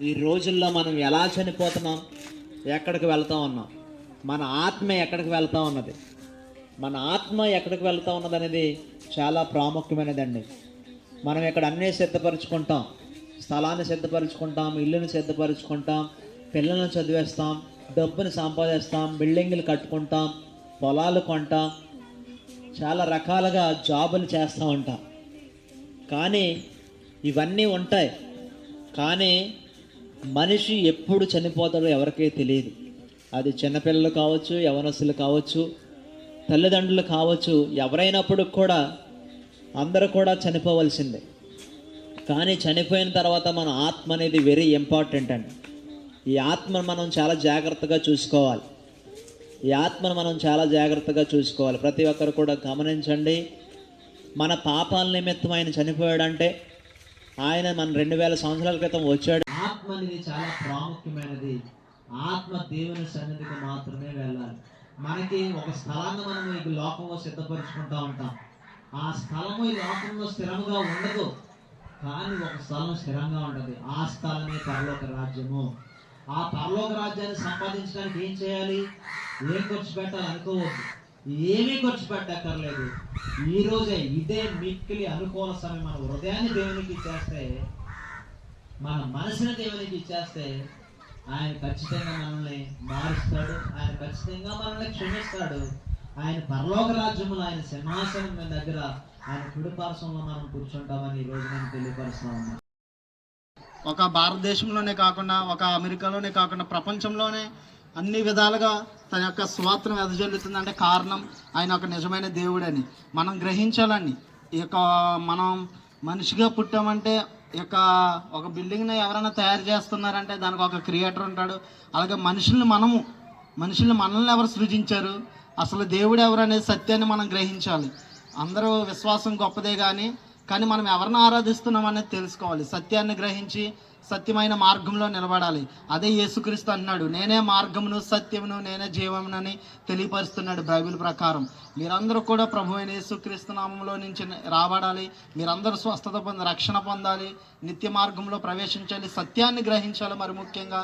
ఈ రోజుల్లో మనం ఎలా చనిపోతున్నాం, ఎక్కడికి వెళ్తా ఉన్నాం, మన ఆత్మ ఎక్కడికి వెళ్తా ఉన్నది, మన ఆత్మ ఎక్కడికి వెళ్తా ఉన్నది అనేది చాలా ప్రాముఖ్యమైనదండి. మనం ఇక్కడ అన్నీ సిద్ధపరచుకుంటాం, స్థలాన్ని సిద్ధపరచుకుంటాం, ఇల్లుని సిద్ధపరచుకుంటాం, పిల్లల్ని చదివేస్తాం, డబ్బుని సంపాదిస్తాం, బిల్డింగులు కట్టుకుంటాం, పొలాలు కొంటాం, చాలా రకాలుగా జాబులు చేస్తూ ఉంటాం. కానీ ఇవన్నీ ఉంటాయి, కానీ మనిషి ఎప్పుడు చనిపోతాడో ఎవరికీ తెలియదు. అది చిన్నపిల్లలు కావచ్చు, యవనస్తులు కావచ్చు, తల్లిదండ్రులు కావచ్చు, ఎవరైనప్పుడు కూడా అందరూ కూడా చనిపోవలసిందే. కానీ చనిపోయిన తర్వాత మన ఆత్మ అనేది వెరీ ఇంపార్టెంట్ అండి. ఈ ఆత్మను మనం చాలా జాగ్రత్తగా చూసుకోవాలి. ఈ ఆత్మను మనం చాలా జాగ్రత్తగా చూసుకోవాలి. ప్రతి ఒక్కరు కూడా గమనించండి, మన పాపాల నిమిత్తం ఆయన చనిపోయాడంటే ఆయన మన 2000 సంవత్సరాల క్రితం వచ్చాడు. ఆత్మ అనేది చాలా ప్రాముఖ్యమైనది. ఆత్మ దేవుని సన్నిధికి మాత్రమే వెళ్ళాలి. మనకి ఒక స్థలాన్ని మనం ఈ లోకంలో సిద్ధపరుచుకుంటూ ఉంటాం. ఆ స్థలము ఈ లోకంలో స్థిరంగా ఉండదు, కానీ ఒక స్థలం స్థిరంగా ఉంటుంది. ఆ స్థలమే పరలోక రాజ్యము. ఆ పరలోక రాజ్యాన్ని సంపాదించడానికి ఏం చేయాలి? ఏం ఖర్చు పెట్టాలి అనుకోవద్దు, ఏమీ ఖర్చు పెట్టక్కర్లేదు. ఈ రోజే ఇదే మిక్కిలి అనుకూల సమయం. మన హృదయాన్ని దేవునికి ఇచ్చేస్తే, మన మనసుని దేవునికి ఇచ్చేస్తే, ఆయన ఖచ్చితంగా మనల్ని మారుస్తాడు. ఆయన ఖచ్చితంగా మనల్ని క్షమిస్తాడు. ఆయన పరలోక రాజ్యములు, ఆయన సింహాసనం మీద దగ్గర ఆయన కుడిపార్శ్వంలో మనం కూర్చుంటామని ఈ రోజు నేను తెలియపరుస్తా ఉన్నాను. ఒక భారతదేశంలోనే కాకుండా, ఒక అమెరికాలోనే కాకుండా, ప్రపంచంలోనే అన్ని విధాలుగా తన యొక్క స్వాతంత్రం వెదజల్లుతుందంటే కారణం ఆయన ఒక నిజమైన దేవుడని మనం గ్రహించాలని. ఈ యొక్క మనం మనిషిగా పుట్టామంటే ఈ యొక్క ఒక బిల్డింగ్ని ఎవరైనా తయారు చేస్తున్నారంటే దానికి ఒక క్రియేటర్ ఉంటాడు. అలాగే మనుషుల్ని మనల్ని ఎవరు సృజించారు, అసలు దేవుడు ఎవరు అనేది సత్యాన్ని మనం గ్రహించాలి. అందరూ విశ్వాసం గొప్పదే కానీ మనం ఎవరిని ఆరాధిస్తున్నాం అనేది తెలుసుకోవాలి. సత్యాన్ని గ్రహించి సత్యమైన మార్గంలో నిలబడాలి. అదే యేసుక్రీస్తు అన్నాడు, నేనే మార్గమును సత్యమును నేనే జీవమునని తెలియపరుస్తున్నాడు బైబిల్ ప్రకారం. మీరందరూ కూడా ప్రభు అయిన యేసుక్రీస్తు నామంలో నుంచి రాబడాలి. మీరందరూ స్వస్థత రక్షణ పొందాలి, నిత్య మార్గంలో ప్రవేశించాలి, సత్యాన్ని గ్రహించాలి. మరి ముఖ్యంగా